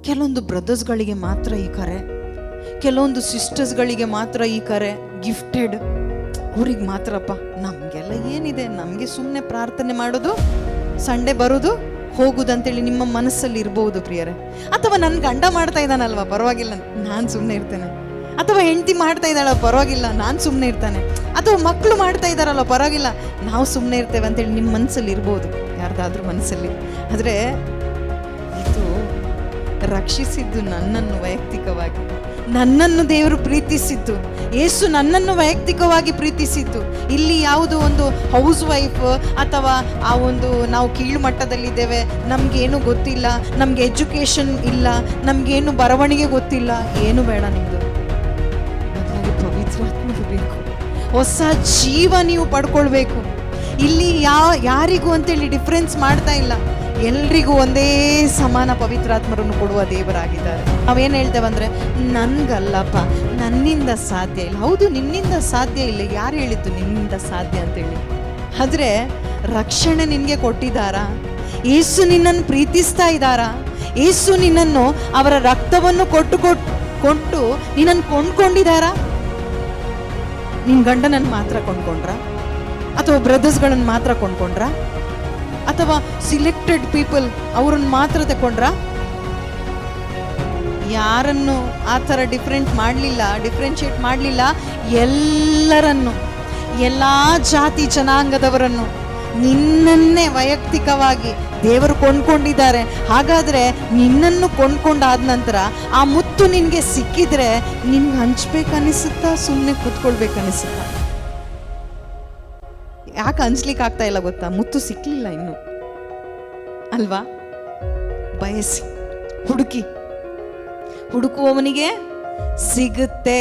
ಕೆಲವೊಂದು ಬ್ರದರ್ಸ್ಗಳಿಗೆ ಮಾತ್ರ ಈ ಕರೆ, ಕೆಲವೊಂದು ಸಿಸ್ಟರ್ಸ್ಗಳಿಗೆ ಮಾತ್ರ ಈ ಕರೆ, ಗಿಫ್ಟೆಡ್ ಅವ್ರಿಗೆ ಮಾತ್ರಪ್ಪ. ನಮಗೆಲ್ಲ ಏನಿದೆ, ನಮಗೆ ಸುಮ್ಮನೆ ಪ್ರಾರ್ಥನೆ ಮಾಡೋದು, ಸಂಡೆ ಬರೋದು, ಹೋಗುದಂತೇಳಿ ನಿಮ್ಮ ಮನಸ್ಸಲ್ಲಿ ಇರ್ಬೋದು ಪ್ರಿಯರೇ. ಅಥವಾ ನನ್ನ ಗಂಡ ಮಾಡ್ತಾ ಇದ್ದಾನಲ್ವ, ಪರವಾಗಿಲ್ಲ, ನಾನು ಸುಮ್ಮನೆ ಇರ್ತೇನೆ. ಅಥವಾ ಹೆಂಡತಿ ಮಾಡ್ತಾ ಇದ್ದಾಳ, ಪರವಾಗಿಲ್ಲ, ನಾನು ಸುಮ್ಮನೆ ಇರ್ತಾನೆ. ಅಥವಾ ಮಕ್ಕಳು ಮಾಡ್ತಾ ಇದ್ದಾರಲ್ಲ, ಪರವಾಗಿಲ್ಲ, ನಾವು ಸುಮ್ಮನೆ ಇರ್ತೇವೆ ಅಂತೇಳಿ ನಿಮ್ಮ ಮನಸ್ಸಲ್ಲಿ ಇರ್ಬೋದು, ಯಾರ್ದಾದ್ರೂ ಮನಸ್ಸಲ್ಲಿ. ಆದರೆ ಇದು ರಕ್ಷಿಸಿದ್ದು ನನ್ನನ್ನು ವೈಯಕ್ತಿಕವಾಗಿ, ನನ್ನನ್ನು ದೇವರು ಪ್ರೀತಿಸಿದ್ದು, ಯೇಸು ನನ್ನನ್ನು ವೈಯಕ್ತಿಕವಾಗಿ ಪ್ರೀತಿಸಿದ್ದು. ಇಲ್ಲಿ ಯಾವುದು ಒಂದು ಹೌಸ್ ವೈಫ್ ಅಥವಾ ಆ ಒಂದು ನಾವು ಕೀಳು ಮಟ್ಟದಲ್ಲಿದ್ದೇವೆ, ನಮಗೇನು ಗೊತ್ತಿಲ್ಲ, ನಮಗೆ ಎಜುಕೇಷನ್ ಇಲ್ಲ, ನಮಗೇನು ಬರವಣಿಗೆ ಗೊತ್ತಿಲ್ಲ, ಏನು ಬೇಡ. ನಿಮ್ಮದು ಬದಲಾಗಿ ಪವಿತ್ರಾತ್ಮರು ಬೇಕು, ಹೊಸ ಜೀವ ನೀವು ಪಡ್ಕೊಳ್ಬೇಕು. ಇಲ್ಲಿ ಯಾರಿಗೂ ಅಂತೇಳಿ ಡಿಫ್ರೆನ್ಸ್ ಮಾಡ್ತಾ ಇಲ್ಲ, ಎಲ್ರಿಗೂ ಒಂದೇ ಸಮಾನ ಪವಿತ್ರಾತ್ಮರನ್ನು ಕೊಡುವ ದೇವರಾಗಿದ್ದಾರೆ. ನಾವೇನು ಹೇಳ್ತೇವಂದ್ರೆ, ನನ್ಗಲ್ಲಪ್ಪ, ನನ್ನಿಂದ ಸಾಧ್ಯ ಇಲ್ಲ. ಹೌದು, ನಿನ್ನಿಂದ ಸಾಧ್ಯ ಇಲ್ಲ. ಯಾರು ಹೇಳಿದ್ದು ನಿನ್ನಿಂದ ಸಾಧ್ಯ ಅಂತೇಳಿ? ಆದರೆ ರಕ್ಷಣೆ ನಿನಗೆ ಕೊಟ್ಟಿದ್ದಾರಾ? ಯೇಸು ನಿನ್ನನ್ನು ಪ್ರೀತಿಸ್ತಾ ಇದ್ದಾರಾ? ಯೇಸು ನಿನ್ನನ್ನು ಅವರ ರಕ್ತವನ್ನು ಕೊಟ್ಟು ನಿನ್ನನ್ನು ಕೊಂಡ್ಕೊಂಡಿದ್ದಾರಾ? ನಿನ್ನ ಗಂಡನನ್ನು ಮಾತ್ರ ಕೊಂಡ್ಕೊಂಡ್ರ? ಅಥವಾ ಬ್ರದರ್ಸ್ಗಳನ್ನು ಮಾತ್ರ ಕೊಂಡ್ಕೊಂಡ್ರ? ಅಥವಾ ಸಿಲೆಕ್ಟೆಡ್ ಪೀಪಲ್ ಅವ್ರನ್ನ ಮಾತ್ರ ತಗೊಂಡ್ರ? ಯಾರನ್ನು ಆ ಥರ ಡಿಫ್ರೆನ್ಶಿಯೇಟ್ ಮಾಡಲಿಲ್ಲ. ಎಲ್ಲರನ್ನು, ಎಲ್ಲ ಜಾತಿ ಜನಾಂಗದವರನ್ನು, ನಿನ್ನನ್ನೇ ವೈಯಕ್ತಿಕವಾಗಿ ದೇವರು ಕೊಂಡ್ಕೊಂಡಿದ್ದಾರೆ. ಹಾಗಾದರೆ ನಿನ್ನನ್ನು ಕೊಂಡ್ಕೊಂಡಾದ ನಂತರ ಆ ಮುತ್ತು ನಿನಗೆ ಸಿಕ್ಕಿದ್ರೆ ನಿನ್ಗೆ ಹಂಚ್ಬೇಕನ್ನಿಸುತ್ತಾ, ಸುಮ್ಮನೆ ಕೂತ್ಕೊಳ್ಬೇಕನ್ನಿಸುತ್ತಾ? ಯಾಕೆ ಹಂಚ್ಲಿಕ್ಕೆ ಆಗ್ತಾ ಇಲ್ಲ ಗೊತ್ತಾ? ಮುತ್ತು ಸಿಕ್ಲಿಲ್ಲ ಇನ್ನು ಅಲ್ವಾ? ಬಯಸಿ ಹುಡುಕುವವನಿಗೆ ಸಿಗುತ್ತೆ.